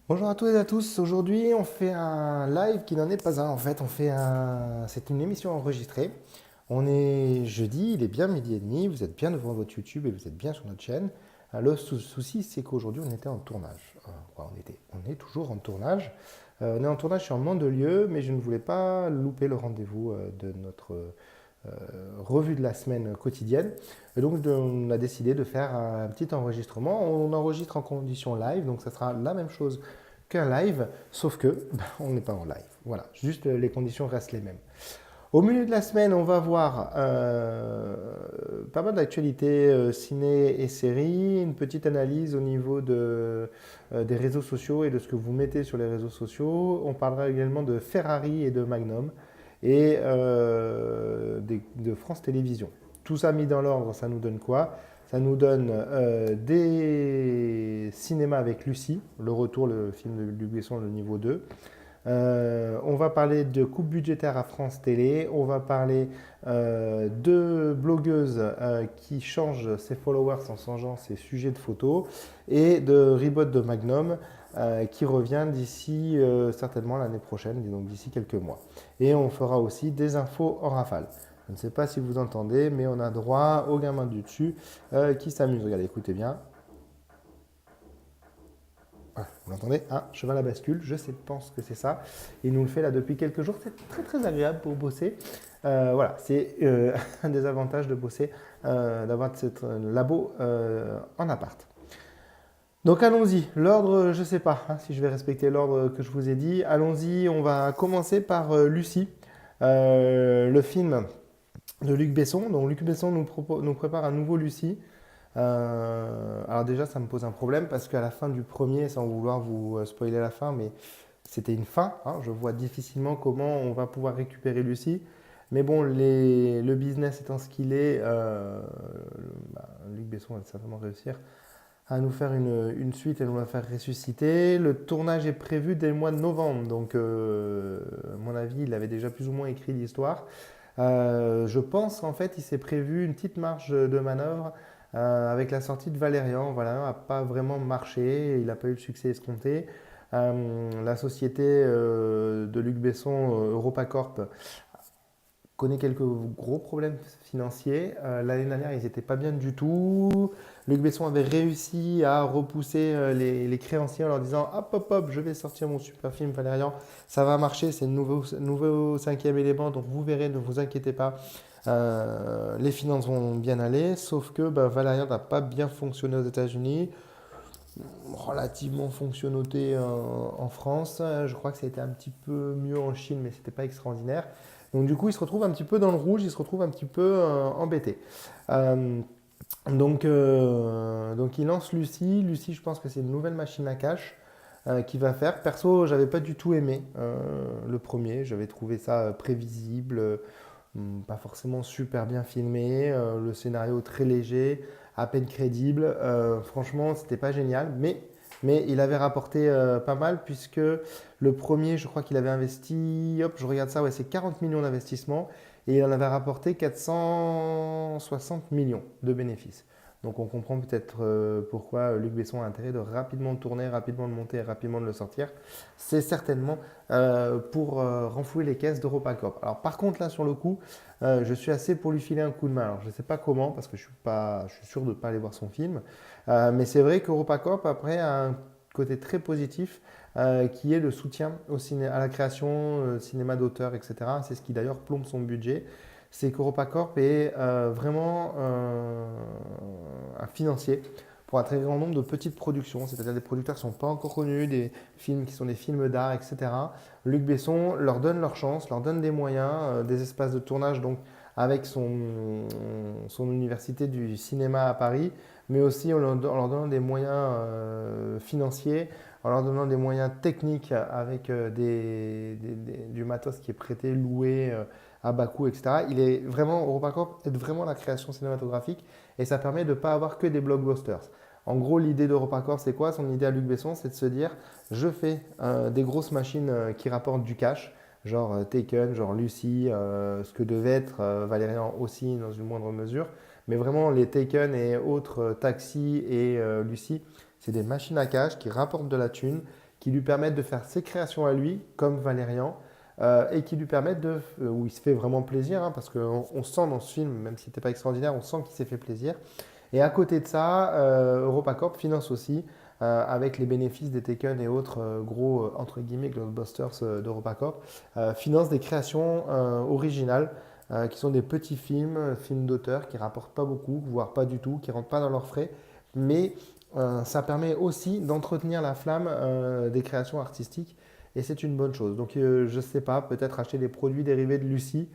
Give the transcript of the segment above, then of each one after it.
Bonjour à toutes et à tous. Aujourd'hui, on fait un live qui n'en est pas un. En fait, c'est une émission enregistrée. On est jeudi, il est bien midi et demi. Vous êtes bien devant votre YouTube et vous êtes bien sur notre chaîne. Le souci, c'est qu'aujourd'hui, on était en tournage. On est toujours en tournage. On est en tournage sur Mandelieu, mais je ne voulais pas louper le rendez-vous de notre revue de la semaine quotidienne. Et donc, on a décidé de faire un petit enregistrement. On enregistre en condition live, donc ça sera la même chose qu'un live, sauf que on n'est pas en live. Voilà, juste les conditions restent les mêmes. Au milieu de la semaine, on va voir pas mal d'actualités ciné et séries, une petite analyse au niveau des réseaux sociaux et de ce que vous mettez sur les réseaux sociaux. On parlera également de Ferrari et de Magnum et de France Télévisions. Tout ça mis dans l'ordre, ça nous donne quoi? Ça nous donne des cinémas avec Lucie, le retour, le film de Luc Besson, le niveau 2. On va parler de coupe budgétaire à France Télé. On va parler de blogueuses qui changent ses followers en changeant ses sujets de photos. Et de Ribot de Magnum qui revient d'ici certainement l'année prochaine, donc d'ici quelques mois. Et on fera aussi des infos en rafale. Je ne sais pas si vous entendez, mais on a droit au gamin du dessus qui s'amuse. Regardez, écoutez bien. Voilà, vous l'entendez? Un cheval à bascule, je pense que c'est ça. Il nous le fait là depuis quelques jours. C'est très très agréable pour bosser. Voilà, c'est un des avantages de bosser, d'avoir cette labo en appart. Donc allons-y. L'ordre, je ne sais pas si je vais respecter l'ordre que je vous ai dit. Allons-y, on va commencer par Lucie, le film de Luc Besson. Donc Luc Besson nous prépare un nouveau Lucie. Alors déjà, ça me pose un problème parce qu'à la fin du premier, sans vouloir vous spoiler la fin, mais c'était une fin, hein. Je vois difficilement comment on va pouvoir récupérer Lucie. Mais bon, le business étant ce qu'il est, Luc Besson va certainement réussir à nous faire une suite et nous la faire ressusciter. Le tournage est prévu dès le mois de novembre, donc à mon avis, il avait déjà plus ou moins écrit l'histoire. Je pense qu'en fait, il s'est prévu une petite marge de manœuvre avec la sortie de Valérian. Valérian n'a pas vraiment marché, il n'a pas eu le succès escompté. La société de Luc Besson, EuropaCorp, connaît quelques gros problèmes financiers. L'année dernière, ils n'étaient pas bien du tout. Luc Besson avait réussi à repousser les créanciers en leur disant hop, hop, hop, je vais sortir mon super film Valérian, ça va marcher, c'est le nouveau cinquième élément, donc vous verrez, ne vous inquiétez pas. Les finances vont bien aller, sauf que Valérian n'a pas bien fonctionné aux États-Unis, relativement fonctionnoté en France. Je crois que ça a été un petit peu mieux en Chine, mais c'était pas extraordinaire. Donc du coup, il se retrouve un petit peu dans le rouge, il se retrouve un petit peu embêté. Euh, donc il lance Lucie. Lucie, je pense que c'est une nouvelle machine à cash qu'il va faire. Perso, j'avais pas du tout aimé le premier. J'avais trouvé ça prévisible, pas forcément super bien filmé, le scénario très léger, à peine crédible. Franchement, c'était pas génial, mais il avait rapporté pas mal puisque le premier, je crois qu'il avait investi, hop, je regarde ça, ouais, c'est 40 millions d'investissement et il en avait rapporté 460 millions de bénéfices. Donc on comprend peut-être pourquoi Luc Besson a intérêt de rapidement le tourner, rapidement le monter et rapidement de le sortir. C'est certainement pour renflouer les caisses d'EuropaCorp. Alors par contre là sur le coup, je suis assez pour lui filer un coup de main. Alors je ne sais pas comment parce que je suis sûr de ne pas aller voir son film. Mais c'est vrai qu'EuropaCorp après a un côté très positif qui est le soutien à la création, cinéma d'auteur, etc. C'est ce qui d'ailleurs plombe son budget. C'est qu'EuropaCorp est vraiment un financier pour un très grand nombre de petites productions, c'est-à-dire des producteurs qui ne sont pas encore connus, des films qui sont des films d'art, etc. Luc Besson leur donne leur chance, leur donne des moyens, des espaces de tournage, donc avec son université du cinéma à Paris, mais aussi en leur donnant des moyens financiers, en leur donnant des moyens techniques avec du matos qui est prêté, loué à bas coût, etc. Il est vraiment, EuropaCorp aide vraiment la création cinématographique et ça permet de ne pas avoir que des blockbusters. En gros, l'idée d'EuropaCorp, c'est quoi? Son idée à Luc Besson, c'est de se dire, je fais des grosses machines qui rapportent du cash, genre Taken, genre Lucy, ce que devait être Valérian aussi dans une moindre mesure. Mais vraiment, les Taken et autres Taxi et Lucy, c'est des machines à cash qui rapportent de la thune, qui lui permettent de faire ses créations à lui, comme Valérian, et qui lui permettent où il se fait vraiment plaisir, hein, parce qu'on sent dans ce film, même si c'était pas extraordinaire, on sent qu'il s'est fait plaisir. Et à côté de ça, EuropaCorp finance aussi, avec les bénéfices des Taken et autres gros, entre guillemets, blockbusters d'EuropaCorp, finance des créations originales, qui sont des petits films, films d'auteur, qui rapportent pas beaucoup, voire pas du tout, qui rentrent pas dans leurs frais, mais ça permet aussi d'entretenir la flamme des créations artistiques, et c'est une bonne chose. Donc je ne sais pas, peut-être acheter des produits dérivés de Lucie,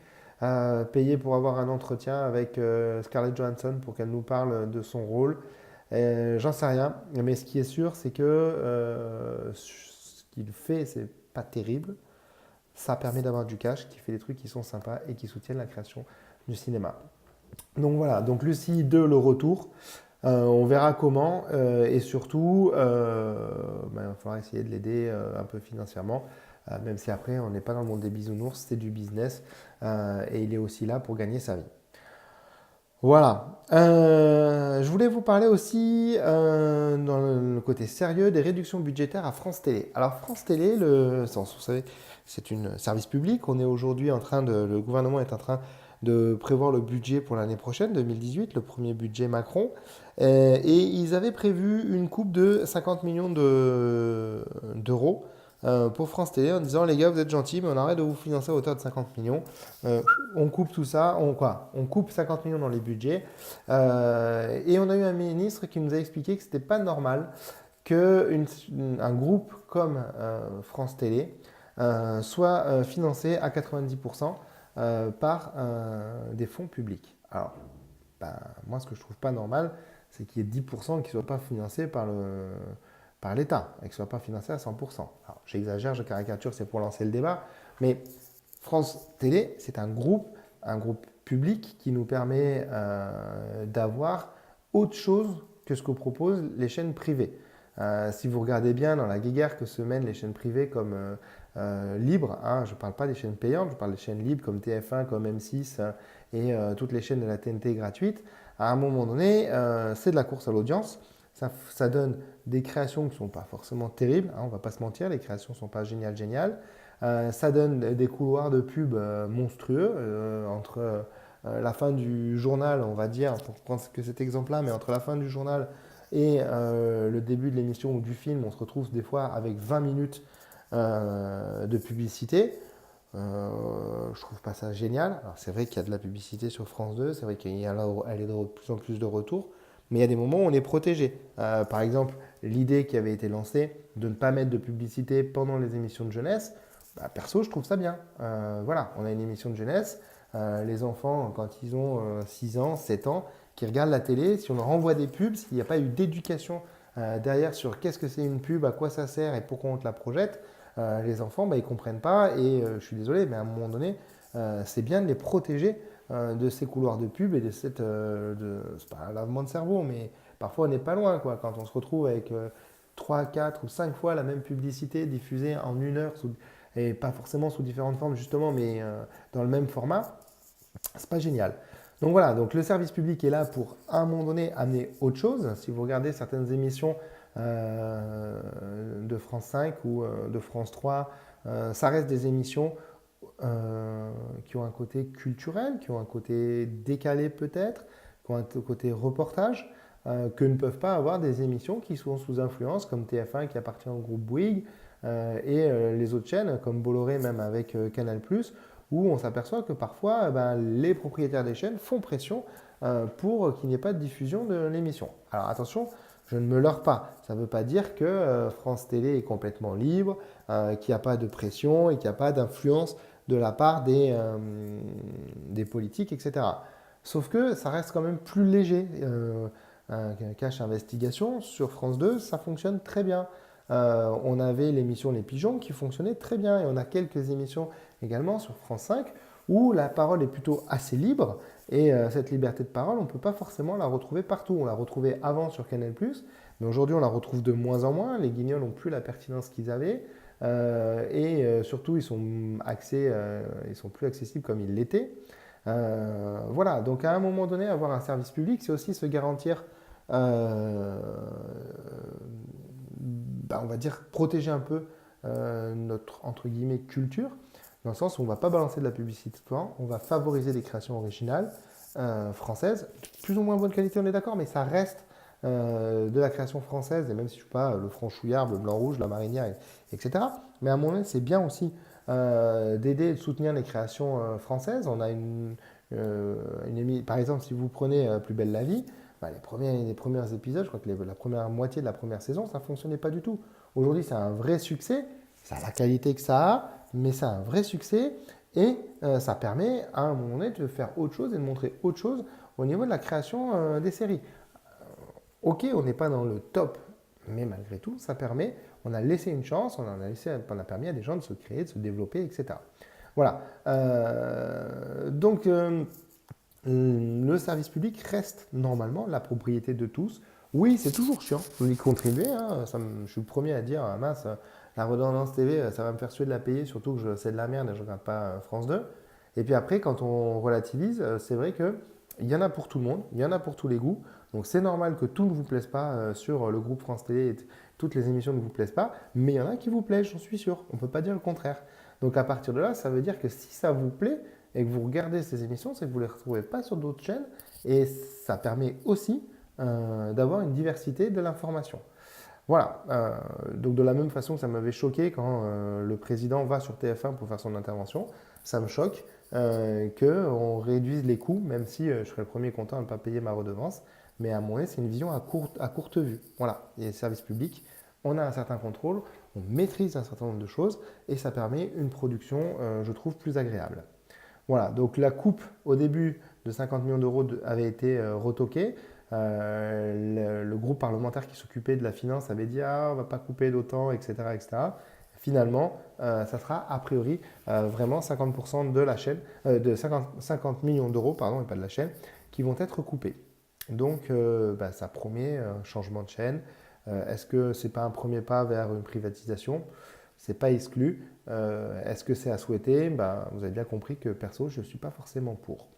payer pour avoir un entretien avec Scarlett Johansson pour qu'elle nous parle de son rôle. J'en sais rien, mais ce qui est sûr, c'est que ce qu'il fait, c'est pas terrible. Ça permet d'avoir du cash, qui fait des trucs qui sont sympas et qui soutiennent la création du cinéma. Donc voilà, donc Lucie 2, le retour. On verra comment et surtout, il va falloir essayer de l'aider un peu financièrement, même si après on n'est pas dans le monde des bisounours, c'est du business et il est aussi là pour gagner sa vie. Voilà. Je voulais vous parler aussi, dans le côté sérieux, des réductions budgétaires à France Télé. Alors France Télé, vous savez, c'est un service public. On est aujourd'hui le gouvernement est en train de prévoir le budget pour l'année prochaine, 2018, le premier budget Macron. Et ils avaient prévu une coupe de 50 millions d'euros pour France Télé en disant les gars, vous êtes gentils, mais on arrête de vous financer à hauteur de 50 millions. On coupe tout ça, on coupe 50 millions dans les budgets. Et on a eu un ministre qui nous a expliqué que ce n'était pas normal qu'un groupe comme France Télé soit financé à 90% par des fonds publics. Alors, moi, ce que je trouve pas normal, c'est qu'il y ait 10% qui ne soient pas financés par l'État et qui ne soient pas financés à 100%. Alors, j'exagère, je caricature, c'est pour lancer le débat, mais France Télé, c'est un groupe public qui nous permet d'avoir autre chose que ce que proposent les chaînes privées. Si vous regardez bien dans la guéguerre que se mènent les chaînes privées comme libres, hein, je ne parle pas des chaînes payantes, je parle des chaînes libres comme TF1, comme M6 et toutes les chaînes de la TNT gratuites, à un moment donné, c'est de la course à l'audience. Ça donne des créations qui ne sont pas forcément terribles, hein, on ne va pas se mentir, les créations ne sont pas géniales. Ça donne des couloirs de pub monstrueux entre la fin du journal, on va dire, pour prendre que cet exemple-là, mais entre la fin du journal et le début de l'émission ou du film, on se retrouve des fois avec 20 minutes de publicité. Je trouve pas ça génial. Alors c'est vrai qu'il y a de la publicité sur France 2, c'est vrai qu'elle est de plus en plus de retour, mais il y a des moments où on est protégé. Par exemple, l'idée qui avait été lancée de ne pas mettre de publicité pendant les émissions de jeunesse, perso, je trouve ça bien. Voilà, on a une émission de jeunesse, les enfants, quand ils ont 6 ans, 7 ans, qui regardent la télé, si on leur envoie des pubs, s'il n'y a pas eu d'éducation derrière sur qu'est-ce que c'est une pub, à quoi ça sert et pourquoi on te la projette, les enfants, ils ne comprennent pas et je suis désolé, mais à un moment donné, c'est bien de les protéger de ces couloirs de pub et de c'est pas un lavement de cerveau, mais parfois on n'est pas loin, quoi, quand on se retrouve avec 3, 4 ou 5 fois la même publicité diffusée en une heure, et pas forcément sous différentes formes justement, mais dans le même format, c'est pas génial. Donc voilà, donc le service public est là pour à un moment donné amener autre chose. Si vous regardez certaines émissions de France 5 ou de France 3, ça reste des émissions qui ont un côté culturel, qui ont un côté décalé peut-être, qui ont un côté reportage, que ne peuvent pas avoir des émissions qui sont sous influence, comme TF1 qui appartient au groupe Bouygues, et les autres chaînes, comme Bolloré même avec Canal+, où on s'aperçoit que parfois les propriétaires des chaînes font pression pour qu'il n'y ait pas de diffusion de l'émission. Alors attention, je ne me leurre pas. Ça ne veut pas dire que France Télé est complètement libre, qu'il n'y a pas de pression et qu'il n'y a pas d'influence de la part des politiques, etc. Sauf que ça reste quand même plus léger. Un cache investigation sur France 2, ça fonctionne très bien. On avait l'émission Les Pigeons qui fonctionnait très bien et on a quelques émissions également sur France 5 où la parole est plutôt assez libre et cette liberté de parole, on ne peut pas forcément la retrouver partout. On la retrouvait avant sur Canal+, mais aujourd'hui on la retrouve de moins en moins. Les Guignols n'ont plus la pertinence qu'ils avaient et surtout ils sont plus accessibles comme ils l'étaient. Voilà, donc à un moment donné, avoir un service public, c'est aussi se garantir on va dire, protéger un peu notre, entre guillemets, culture, dans le sens où on ne va pas balancer de la publicité tout le temps, on va favoriser des créations originales françaises, plus ou moins bonne qualité, on est d'accord, mais ça reste de la création française, et même si je ne suis pas le franchouillard, le blanc-rouge, la marinière, etc. Mais à mon avis, c'est bien aussi d'aider et de soutenir les créations françaises. On a par exemple, si vous prenez Plus belle la vie, bah, les premiers épisodes, je crois que la première moitié de la première saison, ça ne fonctionnait pas du tout. Aujourd'hui, c'est un vrai succès. Ça a la qualité que ça a, mais c'est un vrai succès. Et ça permet à un moment donné de faire autre chose et de montrer autre chose au niveau de la création des séries. Ok, on n'est pas dans le top, mais malgré tout, ça permet, on a laissé une chance, on a permis à des gens de se créer, de se développer, etc. Voilà. Donc, le service public reste normalement la propriété de tous. Oui, c'est toujours chiant d'y contribuer. Hein. Je suis le premier à dire, ah, mince, la redondance TV, ça va me faire suer de la payer, surtout que c'est de la merde et je ne regarde pas France 2. Et puis après, quand on relativise, c'est vrai qu'il y en a pour tout le monde, il y en a pour tous les goûts. Donc c'est normal que tout ne vous plaise pas sur le groupe France Télé et toutes les émissions ne vous plaisent pas, mais il y en a qui vous plaisent, j'en suis sûr. On ne peut pas dire le contraire. Donc à partir de là, ça veut dire que si ça vous plaît et que vous regardez ces émissions, c'est que vous ne les retrouvez pas sur d'autres chaînes et ça permet aussi d'avoir une diversité de l'information. Voilà, donc de la même façon que ça m'avait choqué quand le président va sur TF1 pour faire son intervention, ça me choque qu'on réduise les coûts, même si je serais le premier content de ne pas payer ma redevance. Mais à mon avis, c'est une vision à courte vue. Voilà, et les services publics, on a un certain contrôle, on maîtrise un certain nombre de choses et ça permet une production, je trouve, plus agréable. Voilà, donc la coupe au début de 50 millions d'euros avait été retoquée. Le groupe parlementaire qui s'occupait de la finance avait dit ah, on ne va pas couper d'autant, etc., etc. Finalement, ça sera a priori vraiment 50% de la chaîne, de 50 millions d'euros, pardon, et pas de la chaîne, qui vont être coupés. Donc, ça promet un changement de chaîne. Est-ce que ce n'est pas un premier pas vers une privatisation? Ce n'est pas exclu. Est-ce que c'est à souhaiter? Vous avez bien compris que perso, je ne suis pas forcément pour.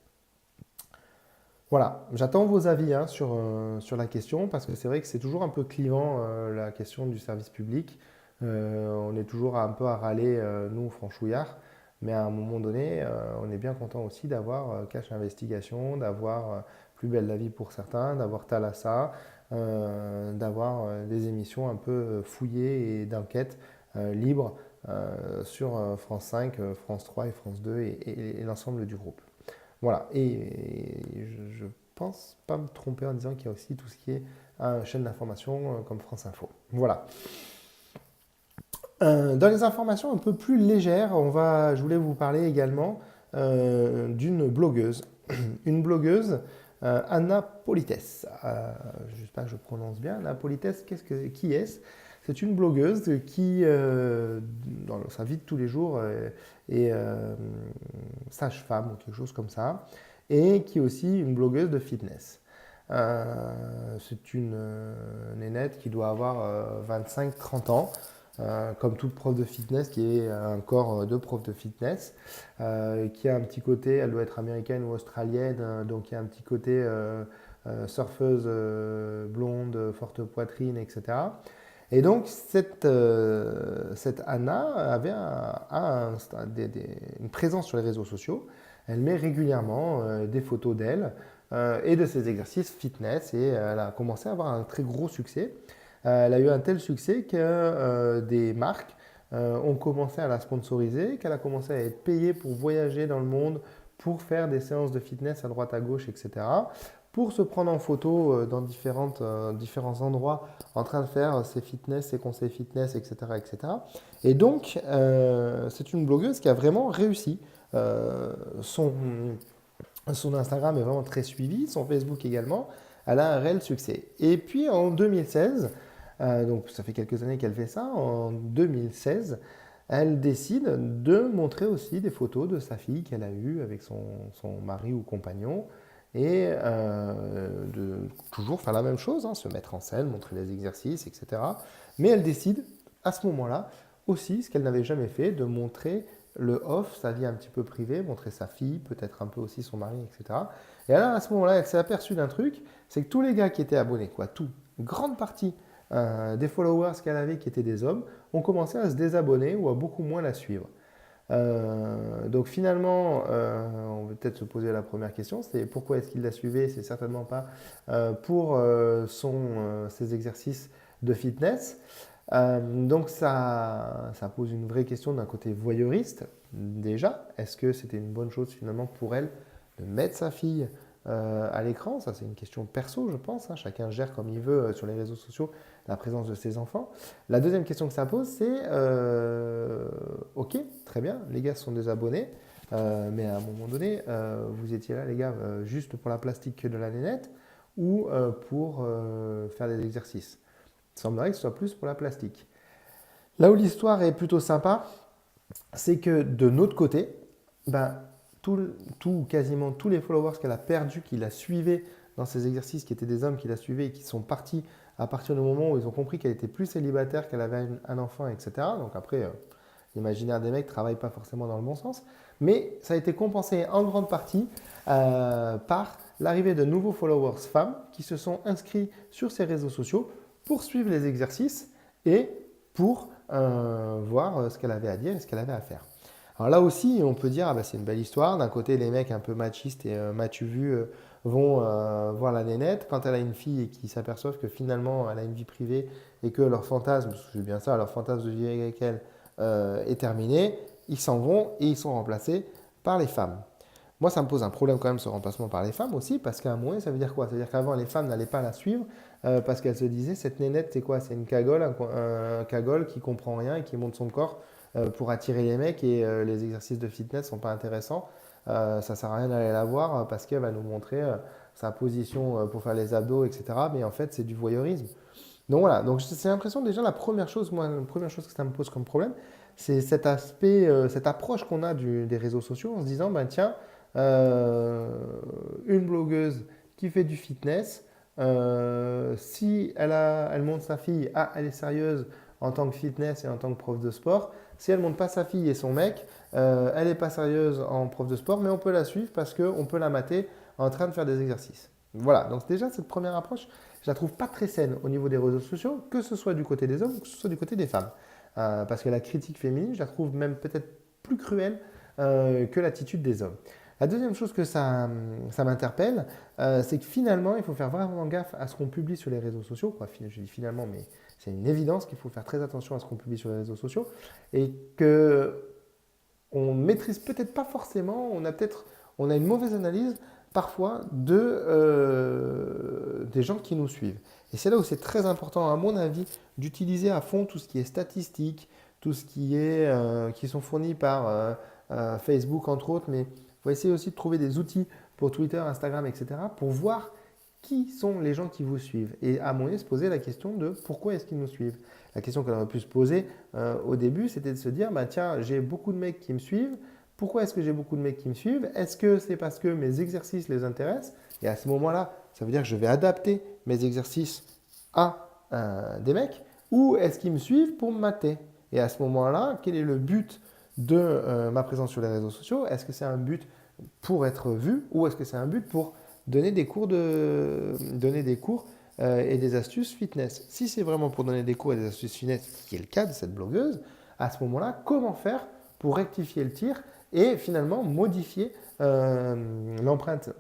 Voilà, j'attends vos avis sur la question parce que c'est vrai que c'est toujours un peu clivant la question du service public. On est toujours un peu à râler, nous, franchouillards, mais à un moment donné, on est bien content aussi d'avoir Cache Investigation, d'avoir Plus belle la vie pour certains, d'avoir Thalassa, d'avoir des émissions un peu fouillées et d'enquête libres sur France 5, France 3 et France 2 et l'ensemble du groupe. Voilà, et je ne pense pas me tromper en disant qu'il y a aussi tout ce qui est chaîne d'information comme France Info. Voilà. Dans les informations un peu plus légères, je voulais vous parler également d'une blogueuse. Une blogueuse, Anna Politesse. J'espère que je prononce bien. Anna Politesse, qui est-ce? C'est une blogueuse qui, dans sa vie de tous les jours, est sage-femme ou quelque chose comme ça, et qui est aussi une blogueuse de fitness. C'est une nénette qui doit avoir 25-30 ans, comme toute prof de fitness, qui est un corps de prof de fitness, qui a un petit côté, elle doit être américaine ou australienne, donc il y a un petit côté surfeuse blonde, forte poitrine, etc. Et donc, cette Anna avait une présence sur les réseaux sociaux. Elle met régulièrement des photos d'elle et de ses exercices fitness et elle a commencé à avoir un très gros succès. Elle a eu un tel succès que des marques ont commencé à la sponsoriser, qu'elle a commencé à être payée pour voyager dans le monde, pour faire des séances de fitness à droite à gauche, etc. Pour se prendre en photo dans différents endroits en train de faire ses fitness, ses conseils fitness, etc. etc. Et donc, c'est une blogueuse qui a vraiment réussi. Son Instagram est vraiment très suivi, son Facebook également. Elle a un réel succès. Et puis en 2016, donc ça fait quelques années qu'elle fait ça, en 2016, elle décide de montrer aussi des photos de sa fille qu'elle a eue avec son mari ou compagnon et de toujours faire la même chose, se mettre en scène, montrer les exercices, etc. Mais elle décide à ce moment-là aussi, ce qu'elle n'avait jamais fait, de montrer le off, sa vie un petit peu privée, montrer sa fille, peut-être un peu aussi son mari, etc. Et alors à ce moment-là, elle s'est aperçue d'un truc, c'est que tous les gars qui étaient abonnés, une grande partie des followers qu'elle avait qui étaient des hommes ont commencé à se désabonner ou à beaucoup moins la suivre. Donc finalement, on va peut-être se poser la première question, c'est pourquoi est-ce qu'il la suivait? C'est certainement pas pour ses exercices de fitness. Donc ça pose une vraie question d'un côté voyeuriste. Déjà, est-ce que c'était une bonne chose finalement pour elle de mettre sa fille à l'écran? Ça, c'est une question perso, je pense, hein. Chacun gère comme il veut sur les réseaux sociaux la présence de ses enfants. La deuxième question que ça pose, c'est ok, très bien, les gars sont des abonnés, mais à un moment donné, vous étiez là, les gars, juste pour la plastique de la nénette ou pour faire des exercices? Il semblerait que ce soit plus pour la plastique. Là où l'histoire est plutôt sympa, c'est que de notre côté, ben, quasiment tous les followers qu'elle a perdus, qui la suivaient dans ces exercices, qui étaient des hommes qui la suivaient et qui sont partis à partir du moment où ils ont compris qu'elle était plus célibataire, qu'elle avait un enfant, etc. Donc après, l'imaginaire des mecs ne travaille pas forcément dans le bon sens. Mais ça a été compensé en grande partie par l'arrivée de nouveaux followers femmes qui se sont inscrits sur ces réseaux sociaux pour suivre les exercices et pour voir ce qu'elle avait à dire et ce qu'elle avait à faire. Alors là aussi, on peut dire, ah bah, c'est une belle histoire. D'un côté, les mecs un peu machistes et m'as-tu vu vont voir la nénette. Quand elle a une fille et qu'ils s'aperçoivent que finalement elle a une vie privée et que leur fantasme, c'est bien ça, leur fantasme de vivre avec elle est terminé, ils s'en vont et ils sont remplacés par les femmes. Moi, ça me pose un problème quand même ce remplacement par les femmes aussi, parce qu'à un moment, ça veut dire quoi? Ça veut dire qu'avant, les femmes n'allaient pas la suivre parce qu'elles se disaient, cette nénette, c'est quoi? C'est une cagole, un cagole qui comprend rien et qui monte son corps pour attirer les mecs et les exercices de fitness sont pas intéressants. Ça sert à rien d'aller la voir parce qu'elle va nous montrer sa position pour faire les abdos, etc. Mais en fait, c'est du voyeurisme. Donc voilà, donc c'est l'impression déjà la première chose, moi, la première chose que ça me pose comme problème, c'est cet aspect, cette approche qu'on a des réseaux sociaux en se disant, ben tiens, euh, une blogueuse qui fait du fitness, si elle montre sa fille, ah, elle est sérieuse en tant que fitness et en tant que prof de sport. Si elle montre pas sa fille et son mec, elle n'est pas sérieuse en prof de sport, mais on peut la suivre parce qu'on peut la mater en train de faire des exercices. Voilà, donc déjà cette première approche, je la trouve pas très saine au niveau des réseaux sociaux, que ce soit du côté des hommes ou que ce soit du côté des femmes. Parce que la critique féminine, je la trouve même peut-être plus cruelle que l'attitude des hommes. La deuxième chose que ça m'interpelle, c'est que finalement, il faut faire vraiment gaffe à ce qu'on publie sur les réseaux sociaux. Quoi. Je dis finalement, mais c'est une évidence qu'il faut faire très attention à ce qu'on publie sur les réseaux sociaux et que on ne maîtrise peut-être pas forcément, on a une mauvaise analyse parfois des gens qui nous suivent. Et c'est là où c'est très important, à mon avis, d'utiliser à fond tout ce qui est statistique, tout ce qui sont fournis par Facebook entre autres, mais il faut essayer aussi de trouver des outils pour Twitter, Instagram, etc., pour voir qui sont les gens qui vous suivent. Et à mon avis, se poser la question de pourquoi est-ce qu'ils nous suivent. La question qu'on aurait pu se poser au début, c'était de se dire, bah, tiens, j'ai beaucoup de mecs qui me suivent. Pourquoi est-ce que j'ai beaucoup de mecs qui me suivent? Est-ce que c'est parce que mes exercices les intéressent? Et à ce moment-là, ça veut dire que je vais adapter mes exercices à des mecs. Ou est-ce qu'ils me suivent pour me mater? Et à ce moment-là, quel est le but de ma présence sur les réseaux sociaux? Est-ce que c'est un but pour être vu ou est-ce que c'est un but pour donner des cours et des astuces fitness? Si c'est vraiment pour donner des cours et des astuces fitness, qui est le cas de cette blogueuse, à ce moment-là, comment faire pour rectifier le tir et finalement modifier l'empreinte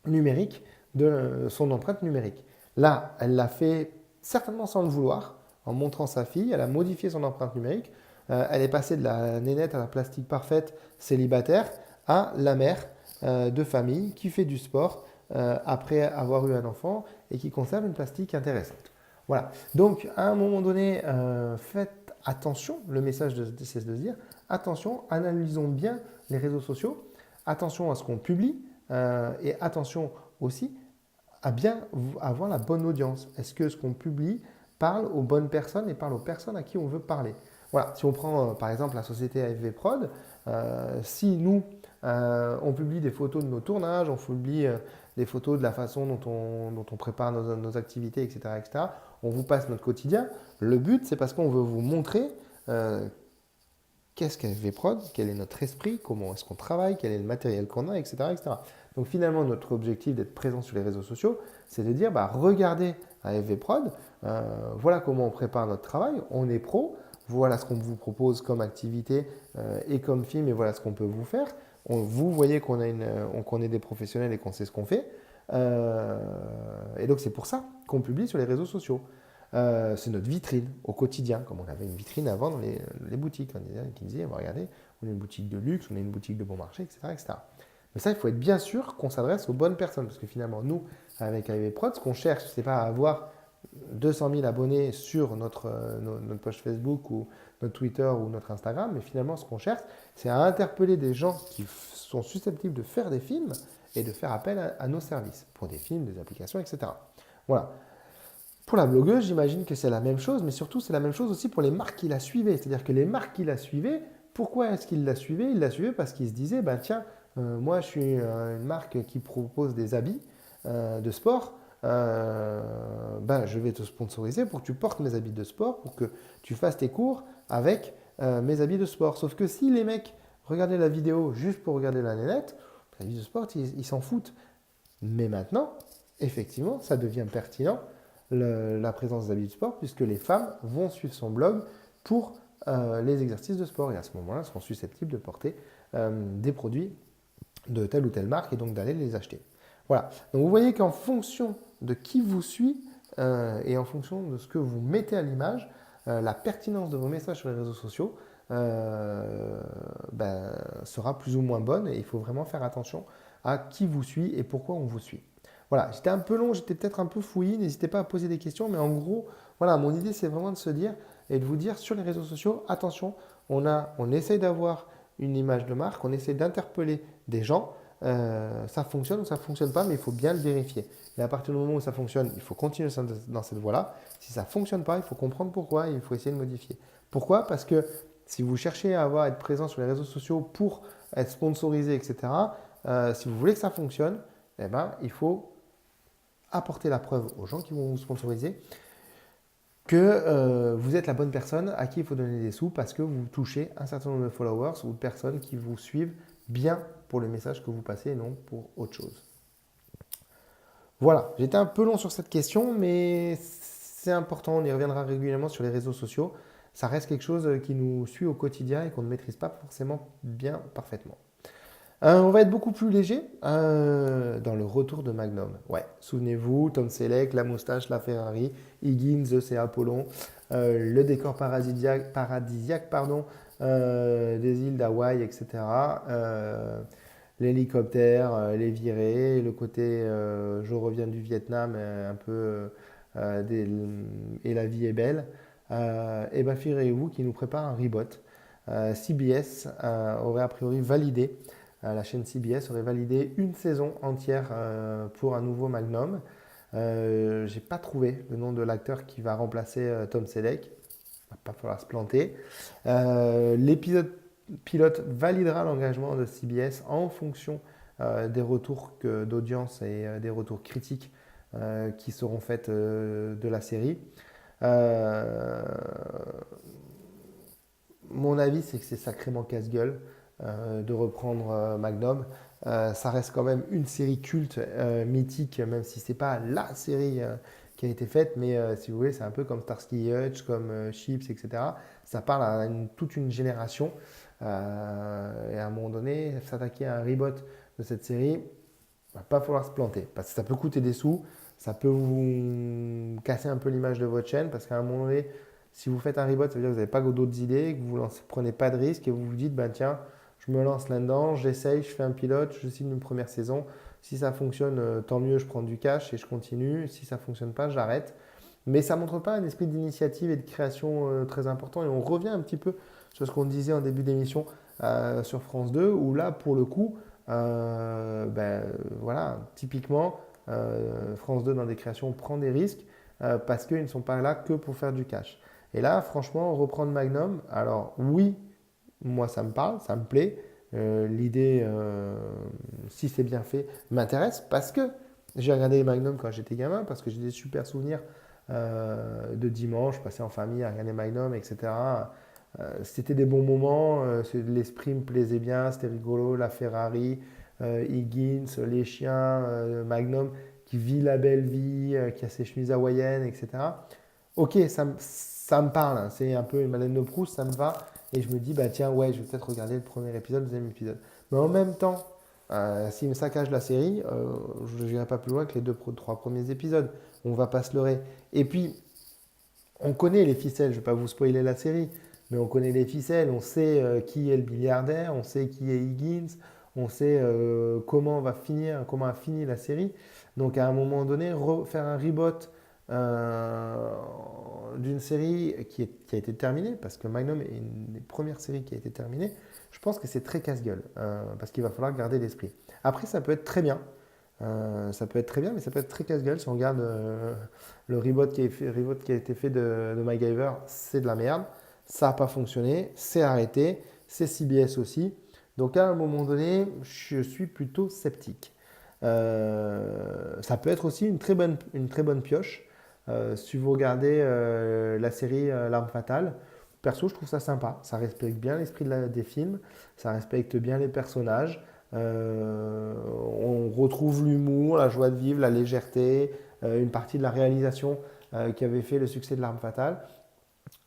numérique de son empreinte numérique? Là, elle l'a fait certainement sans le vouloir, en montrant sa fille, elle a modifié son empreinte numérique. Elle est passée de la nénette à la plastique parfaite célibataire à la mère de famille qui fait du sport après avoir eu un enfant et qui conserve une plastique intéressante. Voilà. Donc, à un moment donné, faites attention. Le message c'est de se dire attention, analysons bien les réseaux sociaux, attention à ce qu'on publie et attention aussi à bien avoir la bonne audience. Est-ce que ce qu'on publie parle aux bonnes personnes et parle aux personnes à qui on veut parler? Voilà, si on prend par exemple la société AFV Prod, si nous, on publie des photos de nos tournages, on publie des photos de la façon dont on prépare nos activités, etc., etc., on vous passe notre quotidien, le but c'est parce qu'on veut vous montrer qu'est-ce qu'est VProd, quel est notre esprit, comment est-ce qu'on travaille, quel est le matériel qu'on a, etc., etc. Donc finalement, notre objectif d'être présent sur les réseaux sociaux, c'est de dire, bah, regardez à FVProd, voilà comment on prépare notre travail, on est pro, voilà ce qu'on vous propose comme activité et comme film, et voilà ce qu'on peut vous faire. Vous voyez qu'on est des professionnels et qu'on sait ce qu'on fait. Et donc c'est pour ça qu'on publie sur les réseaux sociaux. C'est notre vitrine au quotidien, comme on avait une vitrine avant dans les boutiques. Qui disaient, regardez, on est une boutique de luxe, on est une boutique de bon marché, etc., etc. Mais ça, il faut être bien sûr qu'on s'adresse aux bonnes personnes. Parce que finalement, nous, avec AV Prod, ce qu'on cherche, ce n'est pas à avoir 200 000 abonnés sur notre page Facebook ou notre Twitter ou notre Instagram. Mais finalement, ce qu'on cherche, c'est à interpeller des gens qui sont susceptibles de faire des films et de faire appel à nos services pour des films, des applications, etc. Voilà. Pour la blogueuse, j'imagine que c'est la même chose, mais surtout, c'est la même chose aussi pour les marques qui la suivaient. C'est-à-dire que les marques qui la suivaient, pourquoi est-ce qu'ils la suivaient? Ils la suivaient parce qu'ils se disaient, ben tiens, moi je suis une marque qui propose des habits de sport, ben, je vais te sponsoriser pour que tu portes mes habits de sport, pour que tu fasses tes cours avec mes habits de sport. Sauf que si les mecs regardaient la vidéo juste pour regarder la nénette, les habits de sport, ils s'en foutent. Mais maintenant, effectivement, ça devient pertinent la présence d'habits de sport, puisque les femmes vont suivre son blog pour les exercices de sport. Et à ce moment-là, elles seront susceptibles de porter des produits de telle ou telle marque et donc d'aller les acheter. Voilà. Donc vous voyez qu'en fonction de qui vous suit et en fonction de ce que vous mettez à l'image, la pertinence de vos messages sur les réseaux sociaux sera plus ou moins bonne et il faut vraiment faire attention à qui vous suit et pourquoi on vous suit. Voilà, j'étais un peu long, j'étais peut-être un peu fouillis, n'hésitez pas à poser des questions, mais en gros, voilà, mon idée c'est vraiment de se dire et de vous dire sur les réseaux sociaux, attention, on essaye d'avoir une image de marque, on essaie d'interpeller des gens, ça fonctionne ou ça ne fonctionne pas, mais il faut bien le vérifier. Et à partir du moment où ça fonctionne, il faut continuer dans cette voie-là. Si ça ne fonctionne pas, il faut comprendre pourquoi et il faut essayer de modifier. Pourquoi? Parce que si vous cherchez à être présent sur les réseaux sociaux pour être sponsorisé, etc., si vous voulez que ça fonctionne, eh ben, il faut apporter la preuve aux gens qui vont vous sponsoriser que vous êtes la bonne personne à qui il faut donner des sous parce que vous touchez un certain nombre de followers ou de personnes qui vous suivent bien pour le message que vous passez et non pour autre chose. Voilà, j'étais un peu long sur cette question, mais c'est important, on y reviendra régulièrement sur les réseaux sociaux. Ça reste quelque chose qui nous suit au quotidien et qu'on ne maîtrise pas forcément bien parfaitement. On va être beaucoup plus léger dans le retour de Magnum. Ouais, souvenez-vous, Tom Selleck, la moustache, la Ferrari, Higgins, c'est Apollon, le décor paradisiaque des îles d'Hawaï, etc. L'hélicoptère, les virées, le côté je reviens du Vietnam un peu et la vie est belle. Et bien, figurez-vous qu'il nous prépare un reboot. CBS aurait a priori validé la chaîne CBS aurait validé une saison entière pour un nouveau Magnum. J'ai pas trouvé le nom de l'acteur qui va remplacer Tom Selleck. Il va pas falloir se planter. L'épisode pilote validera l'engagement de CBS en fonction des retours d'audience et des retours critiques qui seront faits de la série. Mon avis, c'est que c'est sacrément casse-gueule de reprendre Magnum. Ça reste quand même une série culte, mythique, même si ce n'est pas la série qui a été faite, mais si vous voulez, c'est un peu comme Starsky et Hutch, comme Chips, etc. Ça parle à toute une génération. Et à un moment donné, s'attaquer à un reboot de cette série, il ne va pas falloir se planter, parce que ça peut coûter des sous, ça peut vous casser un peu l'image de votre chaîne, parce qu'à un moment donné, si vous faites un reboot, ça veut dire que vous n'avez pas d'autres idées, que vous ne prenez pas de risques et vous vous dites, ben tiens, je me lance là-dedans, j'essaye, je fais un pilote, je signe une première saison. Si ça fonctionne, tant mieux, je prends du cash et je continue. Si ça ne fonctionne pas, j'arrête. Mais ça ne montre pas un esprit d'initiative et de création très important. Et on revient un petit peu sur ce qu'on disait en début d'émission sur France 2, où là, pour le coup, voilà, typiquement, France 2 dans des créations prend des risques parce qu'ils ne sont pas là que pour faire du cash. Et là, franchement, reprendre Magnum, alors oui, moi ça me parle, ça me plaît. L'idée, si c'est bien fait, m'intéresse parce que j'ai regardé Magnum quand j'étais gamin, parce que j'ai des super souvenirs de dimanche passés en famille à regarder Magnum, etc. C'était des bons moments, l'esprit me plaisait bien, c'était rigolo, la Ferrari, Higgins, les chiens, Magnum qui vit la belle vie, qui a ses chemises hawaïennes, etc. Ok, ça me parle, hein, c'est un peu une Madeleine de Proust, ça me va. Et je me dis, bah tiens, ouais, je vais peut-être regarder le premier épisode, le deuxième épisode. Mais en même temps, s'il me saccage la série, je n'irai pas plus loin que les trois premiers épisodes. On va pas se leurrer. Et puis, on connaît les ficelles, je ne vais pas vous spoiler la série, mais on connaît les ficelles, on sait qui est le milliardaire, on sait qui est Higgins, on sait comment a fini la série. Donc à un moment donné, faire un reboot euh, d'une série qui a été terminée, parce que Magnum est une des premières séries qui a été terminée, je pense que c'est très casse-gueule, parce qu'il va falloir garder l'esprit. Après, ça peut être très bien, ça peut être très bien, mais ça peut être très casse-gueule. Si on regarde le reboot qui a été fait de MacGyver, c'est de la merde. Ça n'a pas fonctionné, c'est arrêté, c'est CBS aussi. Donc à un moment donné, je suis plutôt sceptique. Ça peut être aussi une très bonne pioche. Si vous regardez la série L'Arme Fatale, perso, je trouve ça sympa. Ça respecte bien l'esprit des films, ça respecte bien les personnages. On retrouve l'humour, la joie de vivre, la légèreté, une partie de la réalisation qui avait fait le succès de L'Arme Fatale.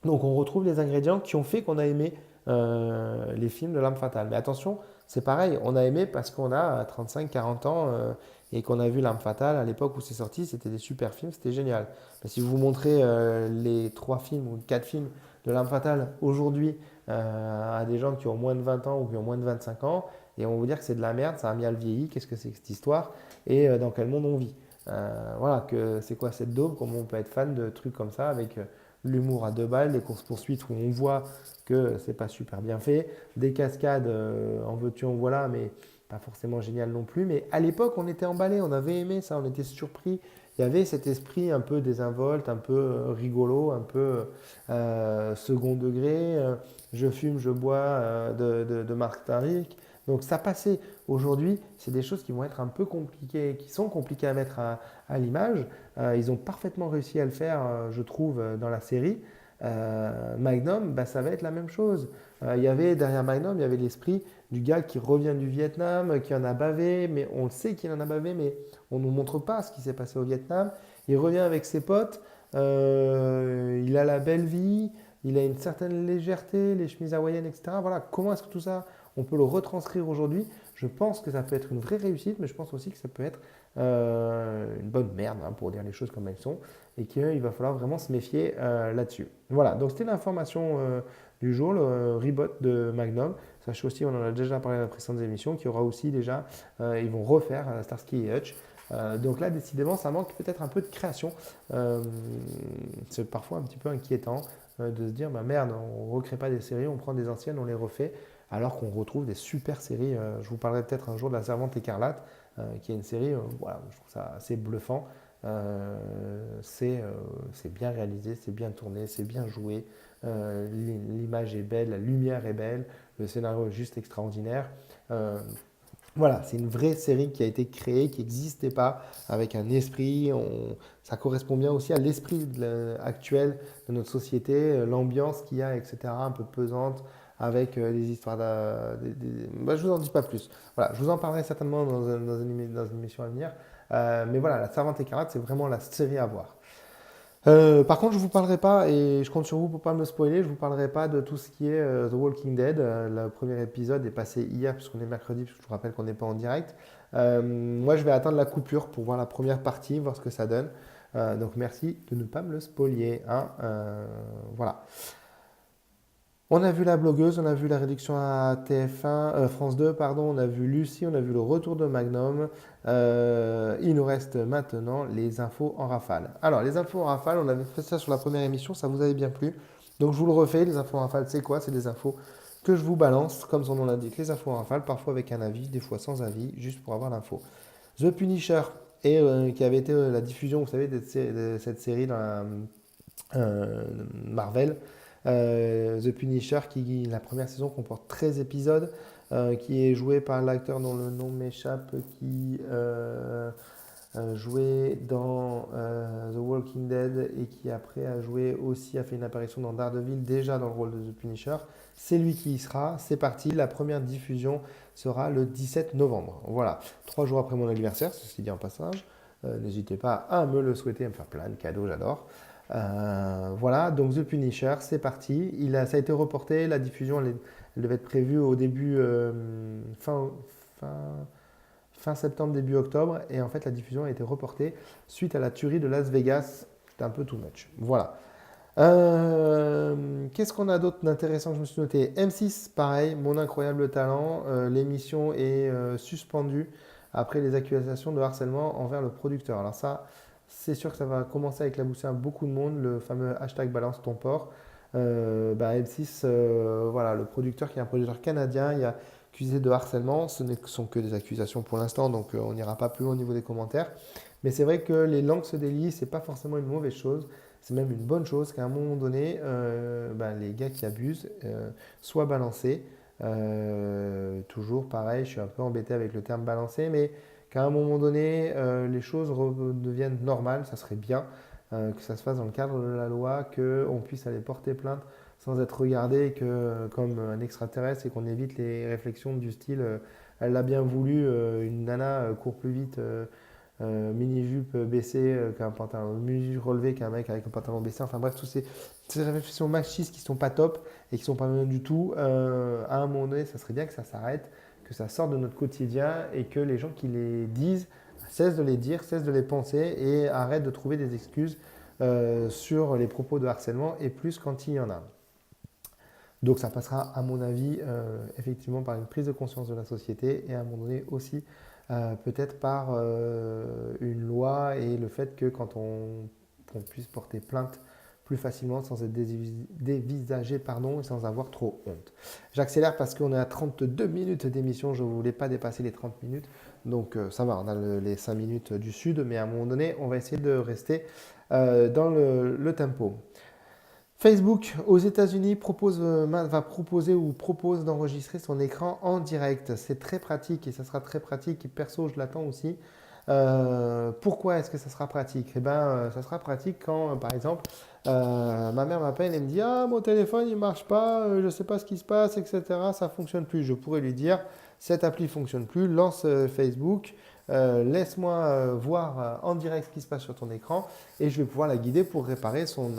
Donc on retrouve les ingrédients qui ont fait qu'on a aimé les films de L'Arme Fatale. Mais attention, c'est pareil, on a aimé parce qu'on a 35-40 ans et qu'on a vu L'Arme Fatale à l'époque où c'est sorti, c'était des super films, c'était génial. Mais si je vous montrais les 3 films ou 4 films de L'Arme Fatale aujourd'hui à des gens qui ont moins de 20 ans ou qui ont moins de 25 ans, et on va vous dire que c'est de la merde, ça a mal vieilli, qu'est-ce que c'est que cette histoire et dans quel monde on vit. Voilà, que c'est quoi cette daube, comment on peut être fan de trucs comme ça avec l'humour à 2 balles, des courses-poursuites où on voit que c'est pas super bien fait, des cascades en veux-tu, en voilà, mais pas forcément génial non plus. Mais à l'époque, on était emballé, on avait aimé ça, on était surpris. Il y avait cet esprit un peu désinvolte, un peu rigolo, un peu second degré. Je fume, je bois de Marc Tariq. Donc ça passait. Aujourd'hui, c'est des choses qui vont être un peu compliquées, qui sont compliquées à mettre à l'image. Ils ont parfaitement réussi à le faire, je trouve, dans la série. Magnum, bah, ça va être la même chose. Il y avait derrière Magnum, il y avait l'esprit du gars qui revient du Vietnam, qui en a bavé, mais on le sait qu'il en a bavé, mais on ne nous montre pas ce qui s'est passé au Vietnam. Il revient avec ses potes, il a la belle vie, il a une certaine légèreté, les chemises hawaïennes, etc. Voilà, comment est-ce que tout ça, on peut le retranscrire aujourd'hui? Je pense que ça peut être une vraie réussite, mais je pense aussi que ça peut être une bonne merde, hein, pour dire les choses comme elles sont, et qu'il va falloir vraiment se méfier là-dessus. Voilà, donc c'était l'information du jour, le reboot de Magnum. Sachez aussi, on en a déjà parlé dans la précédente émission, qu'il y aura aussi déjà, ils vont refaire Starsky et Hutch. Donc là, décidément, ça manque peut-être un peu de création. C'est parfois un petit peu inquiétant de se dire, bah merde, on ne recrée pas des séries, on prend des anciennes, on les refait, alors qu'on retrouve des super séries. Je vous parlerai peut-être un jour de La Servante écarlate, qui est une série, voilà, je trouve ça assez bluffant. C'est bien réalisé, c'est bien tourné, c'est bien joué. L'image est belle, la lumière est belle, le scénario est juste extraordinaire. Voilà, c'est une vraie série qui a été créée, qui n'existait pas, avec un esprit. Ça correspond bien aussi à l'esprit actuel de notre société, l'ambiance qu'il y a, etc., un peu pesante, avec des histoires bah, je vous en dis pas plus. Voilà, je vous en parlerai certainement dans une émission à venir. Mais voilà, La Servante écarlate, c'est vraiment la série à voir. Par contre, je vous parlerai pas, et je compte sur vous pour pas me spoiler, je vous parlerai pas de tout ce qui est The Walking Dead. Le premier épisode est passé hier, puisqu'on est mercredi, parce que je vous rappelle qu'on n'est pas en direct. Moi, je vais attendre la coupure pour voir la première partie, voir ce que ça donne. Donc, merci de ne pas me le spoiler, hein. Voilà. On a vu la blogueuse, on a vu la réduction à TF1, France 2, pardon, on a vu Lucie, on a vu le retour de Magnum. Il nous reste maintenant les infos en rafale. Alors, les infos en rafale, on avait fait ça sur la première émission, ça vous avait bien plu. Donc, je vous le refais. Les infos en rafale, c'est quoi? C'est des infos que je vous balance, comme son nom l'indique, les infos en rafale, parfois avec un avis, des fois sans avis, juste pour avoir l'info. The Punisher, qui avait été la diffusion, vous savez, de cette série dans Marvel. The Punisher, la première saison comporte 13 épisodes, qui est joué par l'acteur dont le nom m'échappe, joué dans The Walking Dead et qui après a joué aussi, a fait une apparition dans Daredevil, déjà dans le rôle de The Punisher. C'est lui qui y sera. C'est parti. La première diffusion sera le 17 novembre. Voilà, 3 jours après mon anniversaire, ceci dit en passage. N'hésitez pas à me le souhaiter, à me faire plein de cadeaux, j'adore. Voilà, donc The Punisher, c'est parti. Ça a été reporté. La diffusion, elle devait être prévue au début, fin, fin septembre, début octobre. Et en fait, la diffusion a été reportée suite à la tuerie de Las Vegas. C'était un peu too much. Voilà. Qu'est-ce qu'on a d'autre d'intéressant que je me suis noté? M6, pareil, mon incroyable talent. L'émission est suspendue après les accusations de harcèlement envers le producteur. Alors ça, c'est sûr que ça va commencer à éclabousser beaucoup de monde, le fameux hashtag balance ton porc. M6, voilà, le producteur qui est un producteur canadien, il a accusé de harcèlement. Ce ne sont que des accusations pour l'instant, donc on n'ira pas plus loin au niveau des commentaires. Mais c'est vrai que les langues se délient, c'est pas forcément une mauvaise chose. C'est même une bonne chose qu'à un moment donné, les gars qui abusent soient balancés. Toujours pareil, je suis un peu embêté avec le terme balancé, mais qu'à un moment donné, les choses redeviennent normales, ça serait bien que ça se fasse dans le cadre de la loi, qu'on puisse aller porter plainte sans être regardé comme un extraterrestre et qu'on évite les réflexions du style elle l'a bien voulu, une nana court plus vite. Mini-jupe baissée qu'un pantalon, mini-jupe relevé qu'un mec avec un pantalon baissé. Enfin bref, toutes ces réflexions machistes qui sont pas top et qui sont pas bien du tout. À un moment donné, ça serait bien que ça s'arrête, que ça sorte de notre quotidien et que les gens qui les disent cessent de les dire, cessent de les penser et arrêtent de trouver des excuses sur les propos de harcèlement et plus quand il y en a. Donc ça passera, à mon avis, effectivement par une prise de conscience de la société et à un moment donné aussi peut-être par une loi et le fait que qu'on puisse porter plainte plus facilement sans être dévisagé et sans avoir trop honte. J'accélère parce qu'on est à 32 minutes d'émission, je ne voulais pas dépasser les 30 minutes, donc ça va, on a les 5 minutes du sud, mais à un moment donné, on va essayer de rester dans le tempo. Facebook aux États-Unis va proposer ou propose d'enregistrer son écran en direct. C'est très pratique et ça sera très pratique. Et perso, je l'attends aussi. Pourquoi est-ce que ça sera pratique? Eh ben, ça sera pratique quand, par exemple, ma mère m'appelle et me dit ah, mon téléphone il marche pas, je ne sais pas ce qui se passe, etc. Ça fonctionne plus. Je pourrais lui dire cette appli fonctionne plus, lance Facebook. Laisse-moi voir en direct ce qui se passe sur ton écran et je vais pouvoir la guider pour réparer son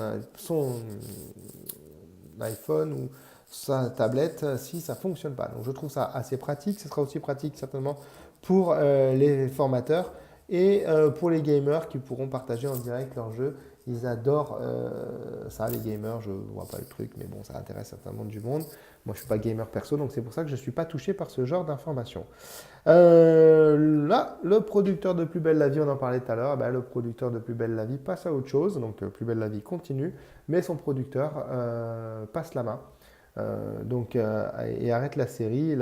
iPhone ou sa tablette si ça ne fonctionne pas. Donc je trouve ça assez pratique. Ce sera aussi pratique certainement pour les formateurs et pour les gamers qui pourront partager en direct leurs jeux. Ils adorent ça, les gamers. Je ne vois pas le truc, mais bon, ça intéresse certainement du monde. Moi, je ne suis pas gamer perso, donc c'est pour ça que je ne suis pas touché par ce genre d'informations. Là, le producteur de Plus belle la vie, on en parlait tout à l'heure, le producteur de Plus belle la vie passe à autre chose, donc Plus belle la vie continue, mais son producteur passe la main. Et arrête la série.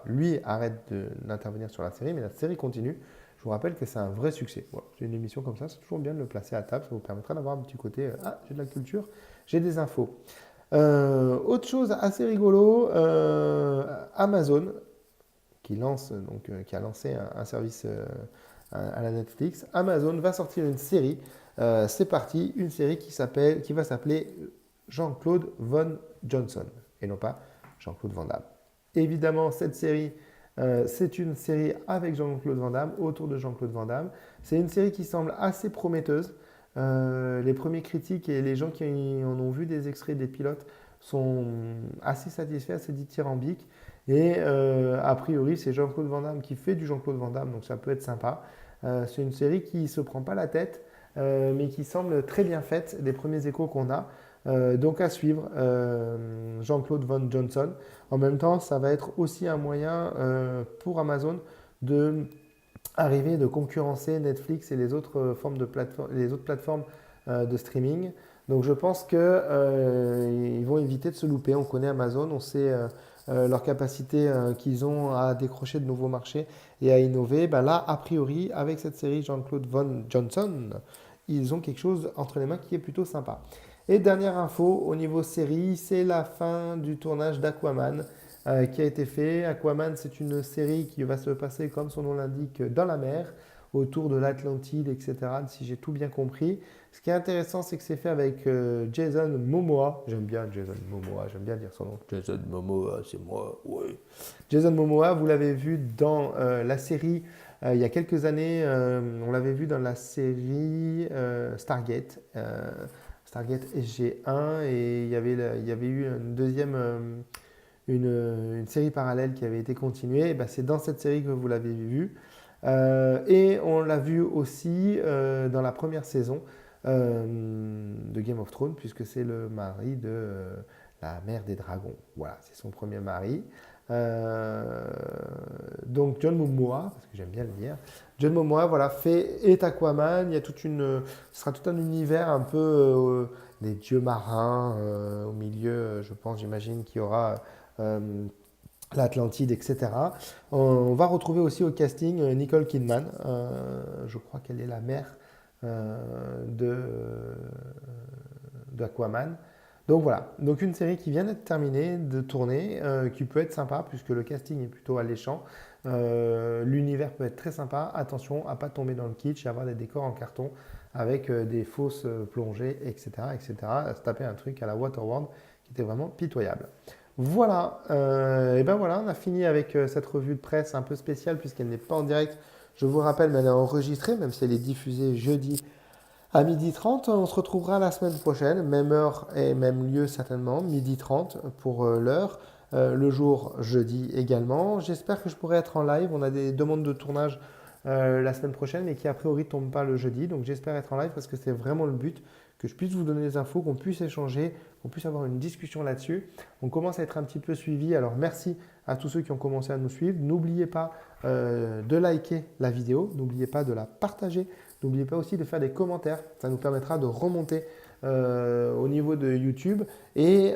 Lui arrête d'intervenir sur la série, mais la série continue. Je vous rappelle que c'est un vrai succès. Voilà, c'est une émission comme ça, c'est toujours bien de le placer à table, ça vous permettra d'avoir un petit côté j'ai de la culture, j'ai des infos. Autre chose assez rigolo, Amazon qui a lancé un service à la Netflix. Amazon va sortir une série. C'est parti, une série qui va s'appeler Jean-Claude Von Johnson et non pas Jean-Claude Van Damme. Évidemment, cette série, c'est une série avec Jean-Claude Van Damme, autour de Jean-Claude Van Damme. C'est une série qui semble assez prometteuse. Les premiers critiques et les gens qui en ont vu des extraits des pilotes sont assez satisfaits, assez dithyrambiques. Et a priori, c'est Jean-Claude Van Damme qui fait du Jean-Claude Van Damme, donc ça peut être sympa. C'est une série qui ne se prend pas la tête, mais qui semble très bien faite, des premiers échos qu'on a. Donc à suivre, Jean-Claude Von Johnson. En même temps, ça va être aussi un moyen pour Amazon de arriver de concurrencer Netflix et les autres plateformes de streaming. Donc je pense qu'ils vont éviter de se louper. On connaît Amazon, on sait leur capacité qu'ils ont à décrocher de nouveaux marchés et à innover. Là, a priori, avec cette série Jean-Claude Von Johnson, ils ont quelque chose entre les mains qui est plutôt sympa. Et dernière info, au niveau série, c'est la fin du tournage d'Aquaman qui a été fait. Aquaman, c'est une série qui va se passer, comme son nom l'indique, dans la mer. autour de l'Atlantide, etc., si j'ai tout bien compris. Ce qui est intéressant, c'est que c'est fait avec Jason Momoa. J'aime bien Jason Momoa, j'aime bien dire son nom. Jason Momoa, c'est moi, oui. Jason Momoa, vous l'avez vu dans la série il y a quelques années. On l'avait vu dans la série Stargate. Stargate SG1 et il y avait eu une deuxième, une série parallèle qui avait été continuée. Et ben, c'est dans cette série que vous l'avez vu. Et on l'a vu aussi dans la première saison de Game of Thrones, puisque c'est le mari de la mère des dragons. Voilà, c'est son premier mari. Euh, donc John Momoa, parce que j'aime bien le dire, John Momoa, voilà, est Aquaman. Il y a ce sera tout un univers un peu des dieux marins au milieu. Je pense, j'imagine qu'il y aura euh, l'Atlantide, etc. On va retrouver aussi au casting Nicole Kidman. Je crois qu'elle est la mère d'Aquaman. Donc voilà, donc une série qui vient d'être terminée, de tourner, qui peut être sympa puisque le casting est plutôt alléchant. L'univers peut être très sympa. Attention à ne pas tomber dans le kitsch et avoir des décors en carton avec des fausses plongées, etc., etc. À se taper un truc à la Waterworld qui était vraiment pitoyable. Voilà, et ben voilà, on a fini avec cette revue de presse un peu spéciale puisqu'elle n'est pas en direct. Je vous rappelle, mais elle est enregistrée, même si elle est diffusée jeudi à 12h30. On se retrouvera la semaine prochaine, même heure et même lieu certainement, 12h30 pour l'heure. Le jour jeudi également. J'espère que je pourrai être en live. On a des demandes de tournage la semaine prochaine, mais qui a priori ne tombent pas le jeudi. Donc j'espère être en live parce que c'est vraiment le but, que je puisse vous donner des infos, qu'on puisse échanger, qu'on puisse avoir une discussion là-dessus. On commence à être un petit peu suivi. Alors merci à tous ceux qui ont commencé à nous suivre. N'oubliez pas de liker la vidéo. N'oubliez pas de la partager. N'oubliez pas aussi de faire des commentaires. Ça nous permettra de remonter au niveau de YouTube et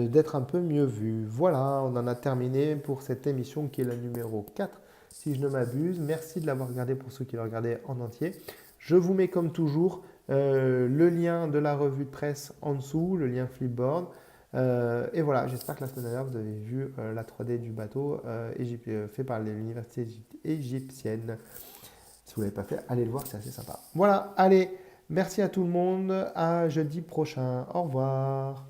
d'être un peu mieux vu. Voilà, on en a terminé pour cette émission qui est la numéro 4, si je ne m'abuse. Merci de l'avoir regardé pour ceux qui l'ont regardé en entier. Je vous mets comme toujours le lien de la revue de presse en dessous, le lien Flipboard. Et voilà, j'espère que la semaine dernière, vous avez vu la 3D du bateau fait par l'université égyptienne. Si vous ne l'avez pas fait, allez le voir, c'est assez sympa. Voilà, allez, merci à tout le monde. À jeudi prochain. Au revoir.